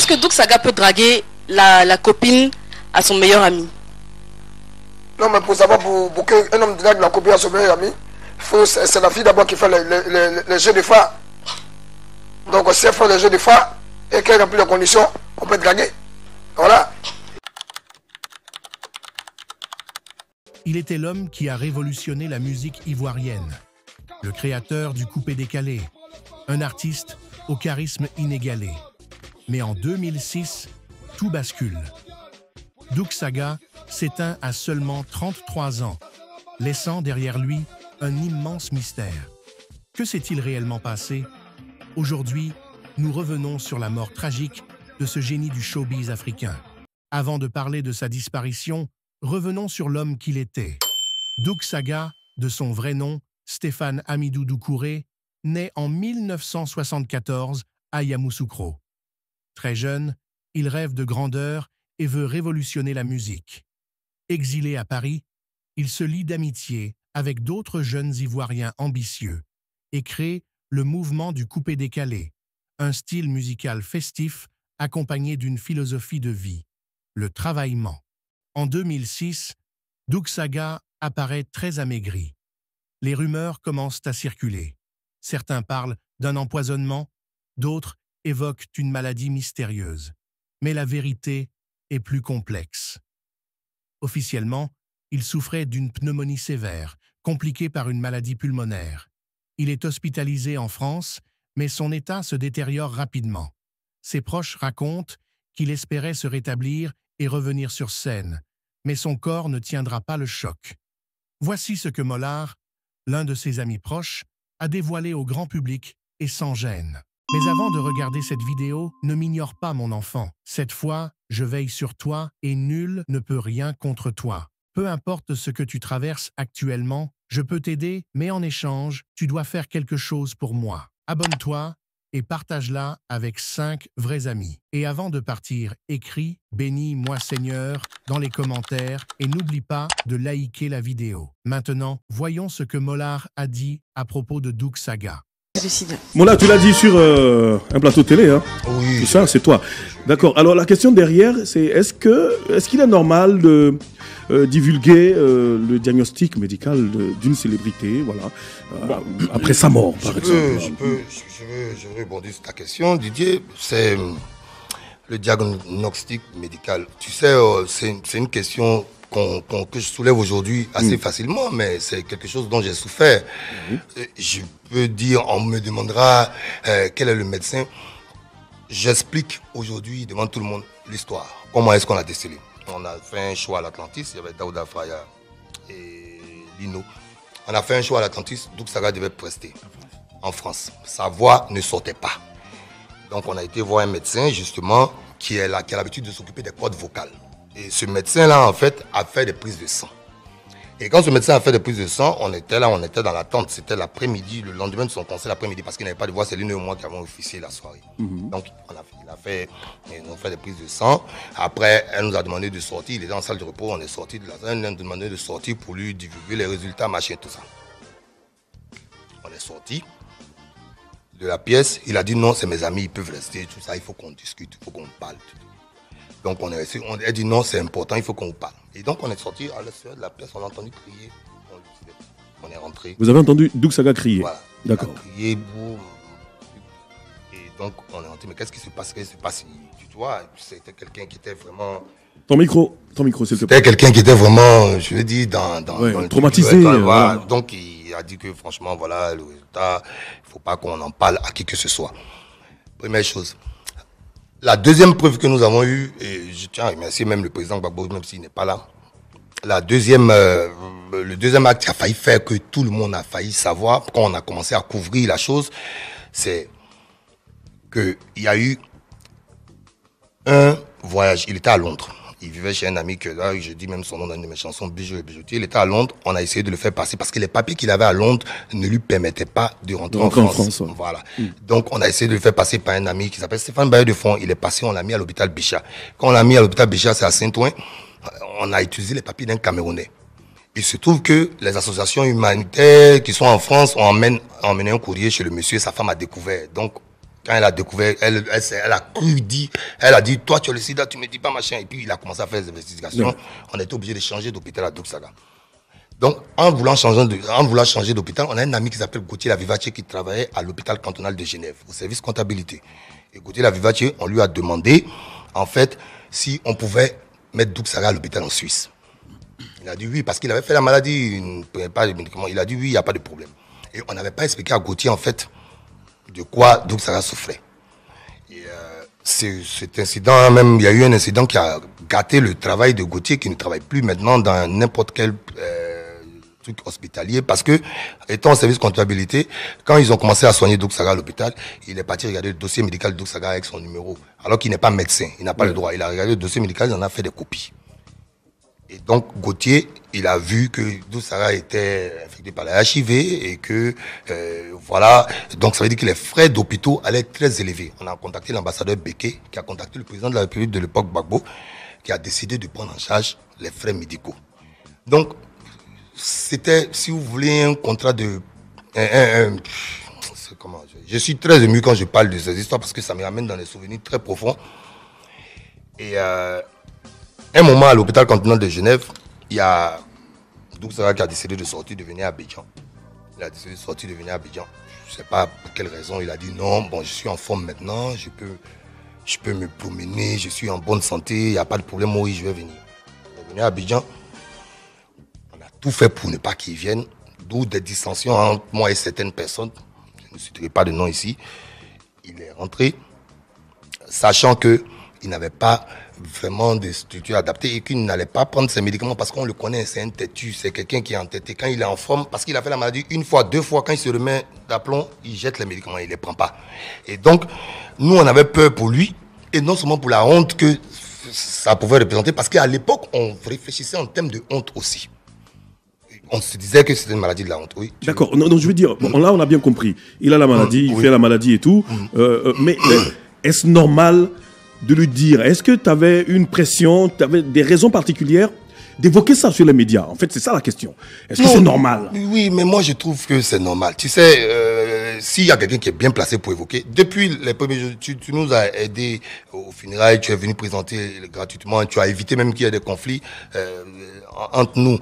est-ce que Doug Saga peut draguer la copine à son meilleur ami? Non, mais pour savoir, pour qu'un homme drague la copine à son meilleur ami, c'est la fille d'abord qui fait les jeux de phare. Donc, si elle fait les jeux de phare et qu'elle remplit les conditions, on peut draguer. Voilà. Il était l'homme qui a révolutionné la musique ivoirienne, le créateur du coupé-décalé, un artiste au charisme inégalé. Mais en 2006, tout bascule. Doug Saga s'éteint à seulement 33 ans, laissant derrière lui un immense mystère. Que s'est-il réellement passé? Aujourd'hui, nous revenons sur la mort tragique de ce génie du showbiz africain. Avant de parler de sa disparition, revenons sur l'homme qu'il était. Doug Saga, de son vrai nom, Stéphane Hamidou Doucouré, naît en 1974 à Yamoussoukro. Très jeune, il rêve de grandeur et veut révolutionner la musique. Exilé à Paris, il se lie d'amitié avec d'autres jeunes Ivoiriens ambitieux et crée le mouvement du coupé-décalé, un style musical festif accompagné d'une philosophie de vie, le travaillement. En 2006, Doug Saga apparaît très amaigri. Les rumeurs commencent à circuler. Certains parlent d'un empoisonnement, d'autres évoquent une maladie mystérieuse. Mais la vérité est plus complexe. Officiellement, il souffrait d'une pneumonie sévère, compliquée par une maladie pulmonaire. Il est hospitalisé en France, mais son état se détériore rapidement. Ses proches racontent qu'il espérait se rétablir et revenir sur scène, mais son corps ne tiendra pas le choc. Voici ce que Mollard, l'un de ses amis proches, a dévoilé au grand public et sans gêne. Mais avant de regarder cette vidéo, ne m'ignore pas mon enfant. Cette fois, je veille sur toi et nul ne peut rien contre toi. Peu importe ce que tu traverses actuellement, je peux t'aider, mais en échange, tu dois faire quelque chose pour moi. Abonne-toi et partage-la avec 5 vrais amis. Et avant de partir, écris « Bénis-moi Seigneur » dans les commentaires et n'oublie pas de liker la vidéo. Maintenant, voyons ce que Mollard a dit à propos de Doug Saga. Mollard, tu l'as dit sur un plateau télé, hein? Oui. Tout ça, c'est toi. D'accord. Alors, la question derrière, c'est est-ce qu'il est normal de divulguer le diagnostic médical d'une célébrité, voilà, après sa mort, par exemple? Je veux rebondir sur ta question, Didier. C'est le diagnostic médical. Tu sais, c'est une question que je soulève aujourd'hui assez facilement, mais c'est quelque chose dont j'ai souffert. Je peux dire, on me demandera quel est le médecin. J'explique aujourd'hui devant tout le monde l'histoire. Comment est-ce qu'on a décelé? On a fait un choix à l'Atlantis, il y avait Daouda Fraya et Lino. On a fait un choix à l'Atlantis, Doug Saga devait prester en France. Sa voix ne sortait pas. Donc on a été voir un médecin justement qui a l'habitude de s'occuper des cordes vocales. Et ce médecin-là, en fait, a fait des prises de sang. Et quand ce médecin a fait des prises de sang, on était là, on était dans l'attente. C'était l'après-midi, le lendemain de son concert, l'après-midi, parce qu'il n'avait pas de voix. C'est lui et moi qui avons officié la soirée. Donc, ils ont fait des prises de sang. Après, elle nous a demandé de sortir. Il était en salle de repos, on est sorti de la salle. Elle nous a demandé de sortir pour lui divulguer les résultats, machin, tout ça. On est sorti de la pièce. Il a dit non, c'est mes amis, ils peuvent rester, tout ça. Il faut qu'on discute, il faut qu'on parle. Donc on a dit non, c'est important, il faut qu'on parle. Et donc on est sorti à l'extérieur de la pièce, on a entendu crier. On est rentré. Vous avez entendu Doug Saga crier? Voilà. D'accord. Il a crié, boum. Et donc on est rentré, mais qu'est-ce qui se passe? Tu vois, c'était quelqu'un qui était vraiment... Ton micro, s'il te plaît. C'était quelqu'un qui était vraiment, je veux dire, dans le traumatisé. Voilà. Donc il a dit que franchement, voilà, le résultat, il ne faut pas qu'on en parle à qui que ce soit. Première chose. La deuxième preuve que nous avons eue, et je tiens à remercier même le président Gbagbo, même s'il n'est pas là, le deuxième acte qui a failli faire que tout le monde a failli savoir, quand on a commencé à couvrir la chose, c'est qu'il y a eu un voyage. Il était à Londres. Il vivait chez un ami que là, je dis même son nom dans une de mes chansons, Bijou et Bijoutier. Il était à Londres. On a essayé de le faire passer parce que les papiers qu'il avait à Londres ne lui permettaient pas de rentrer en France. Ouais. Voilà. Donc, on a essayé de le faire passer par un ami qui s'appelle Stéphane Baye de Fond. Il est passé, on l'a mis à l'hôpital Bichat. Quand on l'a mis à l'hôpital Bichat, c'est à Saint-Ouen, on a utilisé les papiers d'un Camerounais. Il se trouve que les associations humanitaires qui sont en France ont emmené un courrier chez le monsieur et sa femme a découvert. Donc, Quand elle a découvert, elle a cru, elle a dit, toi tu as le sida, tu me dis pas machin. Et puis il a commencé à faire des investigations. On était obligé de changer d'hôpital à Dougsaga. Donc, en voulant changer d'hôpital, on a un ami qui s'appelle Gauthier Lavivace qui travaillait à l'hôpital cantonal de Genève, au service comptabilité. Et Gauthier Lavivace, on lui a demandé, en fait, si on pouvait mettre Dougsaga à l'hôpital en Suisse. Il a dit oui, parce qu'il avait fait la maladie, il ne prenait pas de médicaments. Il a dit oui, il n'y a pas de problème. Et on n'avait pas expliqué à Gauthier, en fait, de quoi Dougsaga souffrait. Et cet incident, même, il y a eu un incident qui a gâté le travail de Gauthier, qui ne travaille plus maintenant dans n'importe quel truc hospitalier, parce que, étant en service comptabilité, quand ils ont commencé à soigner Dougsaga à l'hôpital, il est parti regarder le dossier médical de Dougsaga avec son numéro, alors qu'il n'est pas médecin, il n'a pas le droit. Il a regardé le dossier médical, il en a fait des copies. Et donc, Gauthier, il a vu que Dougsaga était infecté par la HIV et que, voilà, donc ça veut dire que les frais d'hôpitaux allaient être très élevés. On a contacté l'ambassadeur Beke, qui a contacté le président de la République de l'époque, Gbagbo, qui a décidé de prendre en charge les frais médicaux. Donc, c'était, si vous voulez, un contrat de... je suis très ému quand je parle de ces histoires parce que ça me ramène dans des souvenirs très profonds. Et un moment, à l'hôpital cantonal de Genève, il y a Dougsaga qui a décidé de sortir, de venir à Abidjan. Il a décidé de sortir, de venir à Abidjan. Je ne sais pas pour quelle raison. Il a dit non, bon, je suis en forme maintenant, je peux me promener, je suis en bonne santé, il n'y a pas de problème, oui, je vais venir. Il est venu à Abidjan. On a tout fait pour ne pas qu'il vienne, d'où des dissensions entre moi et certaines personnes. Je ne citerai pas de nom ici. Il est rentré, sachant qu'il n'avait pas vraiment de structure adaptée et qu'il n'allait pas prendre ses médicaments parce qu'on le connaît, c'est un têtu, c'est quelqu'un qui est entêté. Quand il est en forme, parce qu'il a fait la maladie une fois, deux fois, quand il se remet d'aplomb, il jette les médicaments, il ne les prend pas. Et donc, nous, on avait peur pour lui, et non seulement pour la honte que ça pouvait représenter, parce qu'à l'époque, on réfléchissait en termes de honte aussi. On se disait que c'était une maladie de la honte, oui. D'accord, donc je veux dire, bon, là on a bien compris, il a la maladie, il fait la maladie et tout, mais est-ce normal de le dire? Est-ce que tu avais une pression, tu avais des raisons particulières d'évoquer ça sur les médias? En fait, c'est ça la question. Est-ce que c'est normal? Oui, mais moi je trouve que c'est normal. Tu sais, s'il y a quelqu'un qui est bien placé pour évoquer, depuis les premiers jours, tu nous as aidés au funérailles, tu es venu présenter gratuitement, tu as évité même qu'il y ait des conflits entre nous.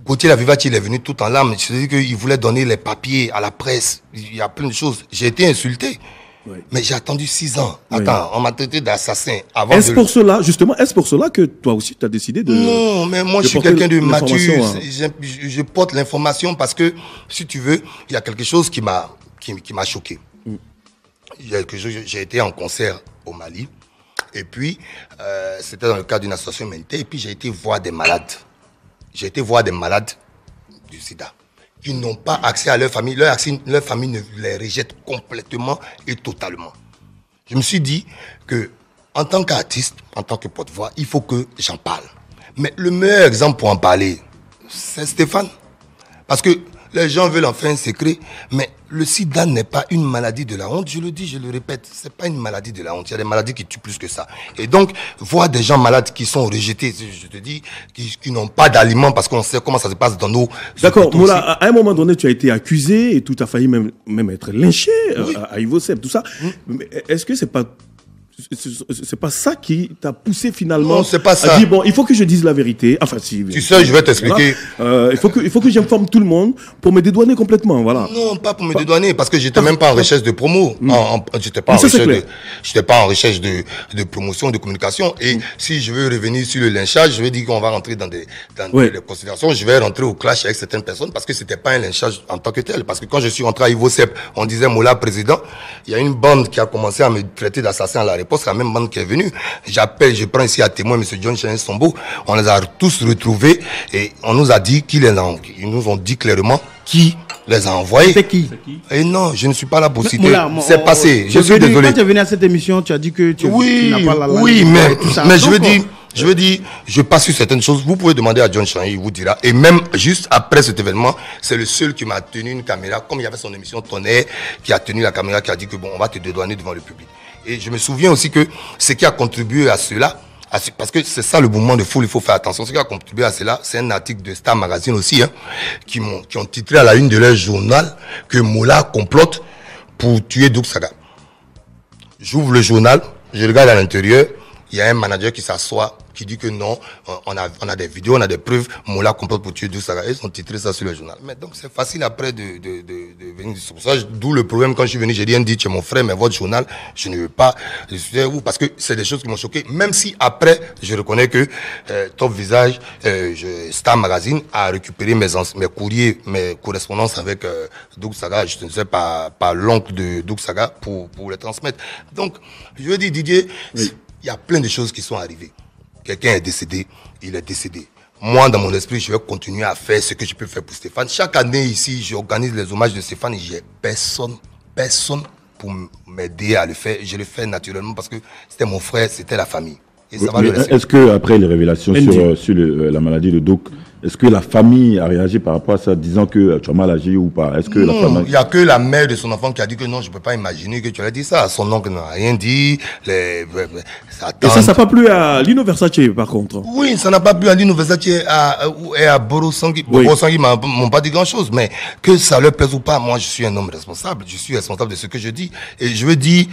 Gauthier Lavivace, il est venu tout en larmes. C'est-à-dire qu'il voulait donner les papiers à la presse. Il y a plein de choses. J'ai été insulté. Oui. Mais j'ai attendu 6 ans. Attends, on m'a traité d'assassin avant. Est-ce pour cela, justement, est-ce pour cela que toi aussi tu as décidé de... Non, mais moi je suis quelqu'un de mature. Je porte l'information parce que, si tu veux, il y a quelque chose qui m'a choqué. J'ai été en concert au Mali. Et puis, c'était dans le cadre d'une association humanitaire. Et puis, j'ai été voir des malades. J'ai été voir des malades du sida qui n'ont pas accès à leur famille. Leur famille ne les rejette complètement et totalement. Je me suis dit que, en tant qu'artiste, en tant que porte-voix, il faut que j'en parle. Mais le meilleur exemple pour en parler, c'est Stéphane. Parce que les gens veulent en faire un secret, mais le sida n'est pas une maladie de la honte. Je le dis, je le répète, c'est pas une maladie de la honte. Il y a des maladies qui tuent plus que ça. Et donc, voir des gens malades qui sont rejetés, je te dis, qui n'ont pas d'aliments parce qu'on sait comment ça se passe dans nos... D'accord, Moula, à un moment donné, tu as été accusé et tout a failli même être lynché à Ivosep, tout ça. Mais est-ce que c'est pas ça qui t'a poussé finalement? Non, c'est pas ça. À dire, bon, il faut que je dise la vérité. Enfin, si. Tu sais, je vais t'expliquer. Voilà. Il faut que j'informe tout le monde pour me dédouaner complètement, voilà. Non, pas pour me dédouaner, parce que j'étais même pas en recherche de promo. J'étais pas en recherche de promotion, de communication. Et si je veux revenir sur le lynchage, je vais dire qu'on va rentrer dans des considérations. Je vais rentrer au clash avec certaines personnes parce que c'était pas un lynchage en tant que tel. Parce que quand je suis rentré à Ivosep, on disait Moula président. Il y a une bande qui a commencé à me traiter d'assassin à la réponse. C'est la même bande qui est venue. Je prends ici à témoin M. John Chen Sombo. On les a tous retrouvés et on nous a dit ils nous ont dit clairement qui les a envoyés. C'est qui? Et non, je ne suis pas là pour citer. C'est passé. Je suis désolé. Quand tu es venu à cette émission, tu as dit que tu n'as pas la langue. Oui, mais je veux dire, je passe sur certaines choses. Vous pouvez demander à John Chan, il vous dira. Et même juste après cet événement, c'est le seul qui m'a tenu une caméra, comme il y avait son émission Tonnerre, qui a tenu la caméra, qui a dit que bon, on va te dédouaner devant le public. Et je me souviens aussi que ce qui a contribué à cela, parce que c'est ça le mouvement de foule, il faut faire attention. Ce qui a contribué à cela, c'est un article de Star Magazine aussi, qui ont titré à la une de leur journal que Moula complote pour tuer Dougsaga. j'ouvre le journal, je regarde à l'intérieur, il y a un manager qui s'assoit, qui dit que non, on a des vidéos, on a des preuves, Moula complète pour tuer Douk Saga. Ils ont titré ça sur le journal. Mais donc c'est facile après de venir sur ça. D'où le problème quand je suis venu, j'ai rien dit, tu es mon frère, mais votre journal, je ne veux pas. Je suis où parce que c'est des choses qui m'ont choqué. Même si après, je reconnais que Top Visage, Star Magazine a récupéré mes courriers, mes correspondances avec Douk Saga, je ne sais pas, par l'oncle de Douk Saga pour les transmettre. Donc, je veux dire, Didier, oui. Il y a plein de choses qui sont arrivées. Quelqu'un est décédé, il est décédé. Moi, dans mon esprit, je vais continuer à faire ce que je peux faire pour Stéphane. Chaque année ici, j'organise les hommages de Stéphane et j'ai personne pour m'aider à le faire. Je le fais naturellement parce que c'était mon frère, c'était la famille. Est-ce que après les révélations sur la maladie de Douk, est-ce que la famille a réagi par rapport à ça, disant que tu as mal agi ou pas? Est-ce que non, la famille... il n'y a que la mère de son enfant qui a dit que non, je ne peux pas imaginer que tu as dit ça. Son oncle n'a rien dit. Et ça n'a pas plu à Lino Versace, par contre? Oui, ça n'a pas plu à Lino Versace et à Boro Sangui. Oui. Boro Sangui m'ont pas dit grand-chose, mais que ça leur plaise ou pas, moi je suis un homme responsable. Je suis responsable de ce que je dis. Et je veux dire...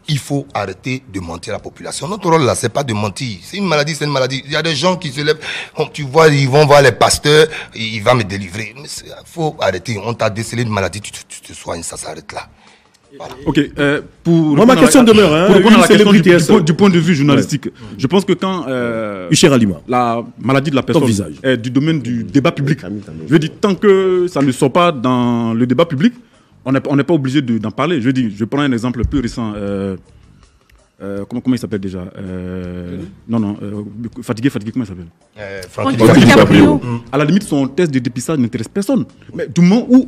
Il faut arrêter de mentir à la population. Notre rôle là, c'est pas de mentir. C'est une maladie, c'est une maladie. Il y a des gens qui se lèvent, tu vois, ils vont voir les pasteurs, il va me délivrer. Il faut arrêter. On t'a décelé une maladie, tu te soignes, ça s'arrête là. Voilà. Ok. Moi, ma question demeure. Hein, pour répondre à la question du point de vue journalistique, je pense que quand la maladie de la personne est du domaine du débat public, je veux dire, tant que ça ne sort pas dans le débat public, on n'est pas obligé d'en parler. Je dis, je prends un exemple plus récent. Comment il s'appelle déjà Fatigué, comment il s'appelle Caprio. À la limite, son test de dépistage n'intéresse personne. Mais du moment où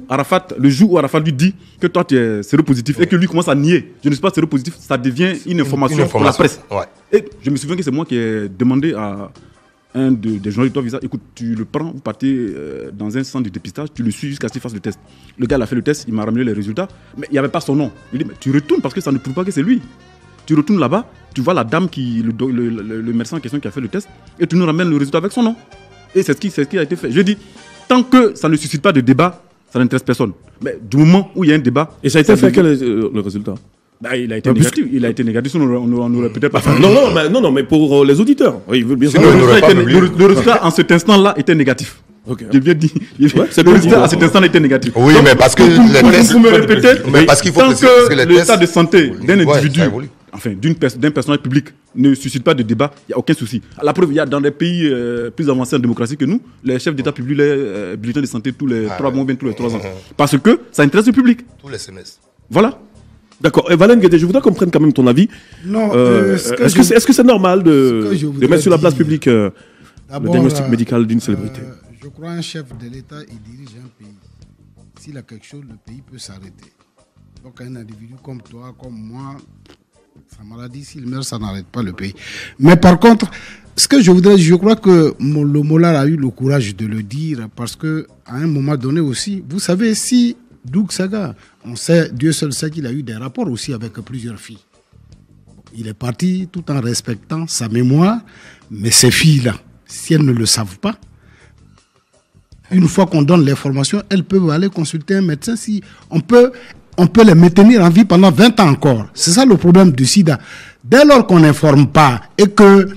le jour où Arafat lui dit que toi tu es séropositif et que lui commence à nier, je ne suis pas séropositif, ça devient une information pour la presse. Ouais. Et je me souviens que c'est moi qui ai demandé à un des journalistes de Top Visage, écoute, tu le prends, vous partez dans un centre de dépistage, tu le suis jusqu'à ce qu'il fasse le test. Le gars, il a fait le test, il m'a ramené les résultats, mais il n'y avait pas son nom. Il dit, mais tu retournes parce que ça ne prouve pas que c'est lui. Tu retournes là-bas, tu vois la dame, le médecin en question qui a fait le test, et tu nous ramènes le résultat avec son nom. Et c'est ce qui a été fait. Je dis, tant que ça ne suscite pas de débat, ça n'intéresse personne. Mais du moment où il y a un débat... Et ça a été fait, quel est le résultat? Il a été négatif. Il a été négatif, sinon on n'aurait peut-être pas fait. Non, mais pour les auditeurs. Oui, bien sûr. Le résultat en cet instant-là était négatif. Okay. Je viens de dire. Le résultat à cet instant-là était négatif. Oui, donc, mais parce que les tests. Vous me répétez, mais parce qu'il faut que l'état de santé d'un individu, enfin d'un personnage public, ne suscite pas de débat, il n'y a aucun souci. La preuve, il y a dans des pays plus avancés en démocratie que nous, les chefs d'État publient les bulletins de santé tous les 3 mois, bien tous les 3 ans. Parce que ça intéresse le public. Tous les semestres. Voilà. D'accord. Et Valen Guédé, je voudrais qu'on prenne quand même ton avis. Non. Est-ce que c'est normal de mettre sur la place publique le diagnostic médical d'une célébrité? Je crois qu'un chef de l'État, il dirige un pays. S'il a quelque chose, le pays peut s'arrêter. Donc un individu comme toi, comme moi, sa maladie, s'il meurt, ça n'arrête pas le pays. Mais par contre, ce que je crois que le Mollal a eu le courage de le dire parce qu'à un moment donné aussi, vous savez, si Douk Saga, on sait, Dieu seul sait qu'il a eu des rapports aussi avec plusieurs filles. Il est parti tout en respectant sa mémoire, mais ces filles-là, si elles ne le savent pas, une fois qu'on donne l'information, elles peuvent aller consulter un médecin. Si on peut les maintenir en vie pendant 20 ans encore. C'est ça le problème du sida. Dès lors qu'on n'informe pas et que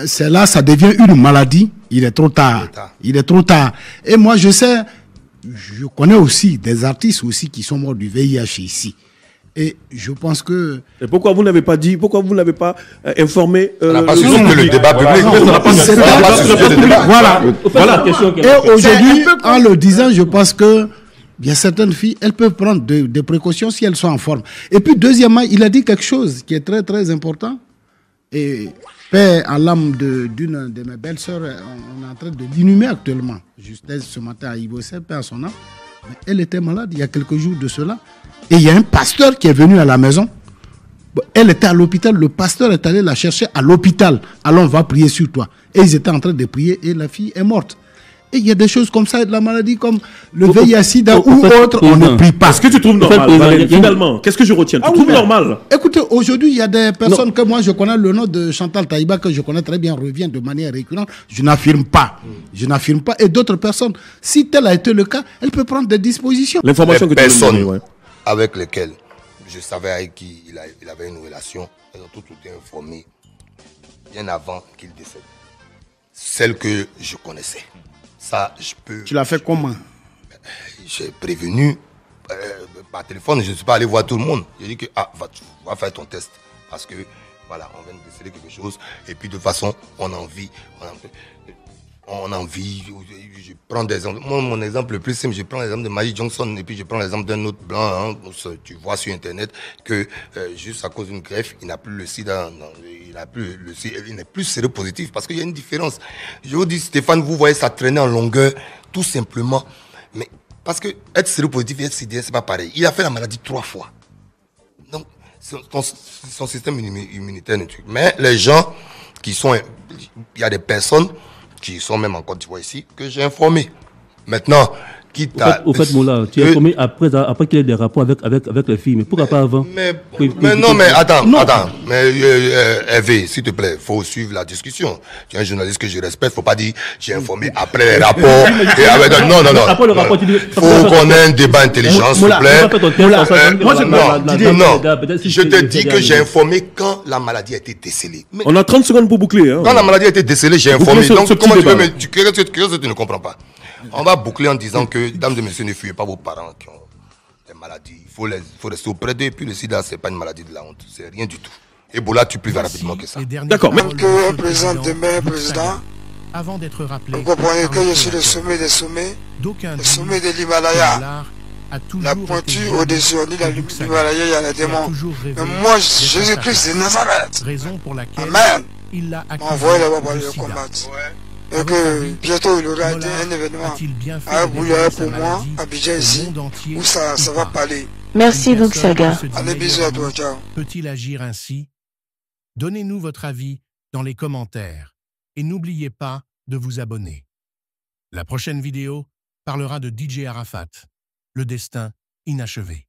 c'est là, ça devient une maladie, il est trop tard. Il est trop tard. Et moi, je connais aussi des artistes aussi qui sont morts du VIH ici. Et je pense que... Et pourquoi vous n'avez pas dit, pourquoi vous n'avez pas informé le débat public. Voilà. Et aujourd'hui, en le disant, je pense que il y a certaines filles, elles peuvent prendre des précautions si elles sont en forme. Et puis, deuxièmement, il a dit quelque chose qui est très, très important. Et paix à l'âme d'une de mes belles-sœurs, on est en train de l'inhumer actuellement. Juste ce matin à Ivossé, paix à son âme. Mais elle était malade il y a quelques jours de cela. Et il y a un pasteur qui est venu à la maison. Elle était à l'hôpital. Le pasteur est allé la chercher à l'hôpital. Alors on va prier sur toi. Et ils étaient en train de prier et la fille est morte. Et il y a des choses comme ça, de la maladie comme le VIH-Sida ou autre, on ne prie pas. Est-ce que tu trouves normal, finalement? Qu'est-ce que je retiens? Tu trouves normal? Écoutez, aujourd'hui, il y a des personnes que moi, je connais, le nom de Chantal Taïba, que je connais très bien, revient de manière récurrente. Je n'affirme pas. Je n'affirme pas. Et d'autres personnes, si tel a été le cas, elles peuvent prendre des dispositions. L'information que tu personnes avec lesquelles je savais avec qui il avait une relation. Elles ont tout été informées bien avant qu'il décède. Celle que je connaissais. Ça, je peux... Tu l'as fait comment? J'ai prévenu par téléphone, je ne suis pas allé voir tout le monde. J'ai dit que va faire ton test. Parce que, voilà, on vient de déceler quelque chose. Et puis, de toute façon, on en vit. Je prends des exemples. Moi, mon exemple le plus simple, je prends l'exemple de Magic Johnson. Et puis, je prends l'exemple d'un autre blanc. Hein, tu vois sur Internet que juste à cause d'une greffe, il n'a plus le sida. Il n'est plus séropositif. Parce qu'il y a une différence. Je vous dis, Stéphane, vous voyez ça traîner en longueur, tout simplement. Mais parce que être séropositif et être sidéré, c'est pas pareil. Il a fait la maladie 3 fois. Donc, son système immunitaire n'est truc. Mais les gens qui sont... Il y a des personnes qui sont même en Côte d'Ivoire ici, que j'ai informé. Maintenant, quitte à... Au fait, Moula, tu es informé après qu'il y ait des rapports avec les filles. Mais pourquoi pas avant? Mais attends. Mais Hervé, s'il te plaît, il faut suivre la discussion. Tu es un journaliste que je respecte, il ne faut pas dire j'ai informé après les rapports. Non. Après le rapport, tu dis... Il faut qu'on ait un débat intelligent, s'il te plaît. Je te dis que j'ai informé quand la maladie a été décelée. Mais On a 30 secondes pour boucler. Hein. quand la maladie a été décelée, j'ai informé. Donc, comment débat. tu ne comprends pas? On va boucler en disant que, dames et messieurs, ne fuyez pas vos parents qui ont des maladies. Il faut rester auprès d'eux. Et puis le sida, ce n'est pas une maladie de la honte. C'est rien du tout. Ebola tue plus rapidement que ça. D'accord, mais... Que un président demeure président, Avant d'être rappelé, vous comprenez que je suis le sommet des sommets, le sommet de l'Himalaya. La pointure au-dessus de l'Himalaya, il y a les démons. Mais moi, Jésus-Christ de Nazareth, raison pour laquelle Amen, il l'a m'a envoyé là-bas pour le le sida. combattre. Et que bientôt il y aura un événement A-t-il bien fait à de Bouillard révéler sa pour moi, maladie à Abidjan au ici, monde entier où ça ou va pas? parler. Merci Une donc personne Saga. se dit Allez, bisous à toi, ciao. Peut-il agir ainsi? Donnez-nous votre avis dans les commentaires et n'oubliez pas de vous abonner. La prochaine vidéo parlera de DJ Arafat, le destin inachevé.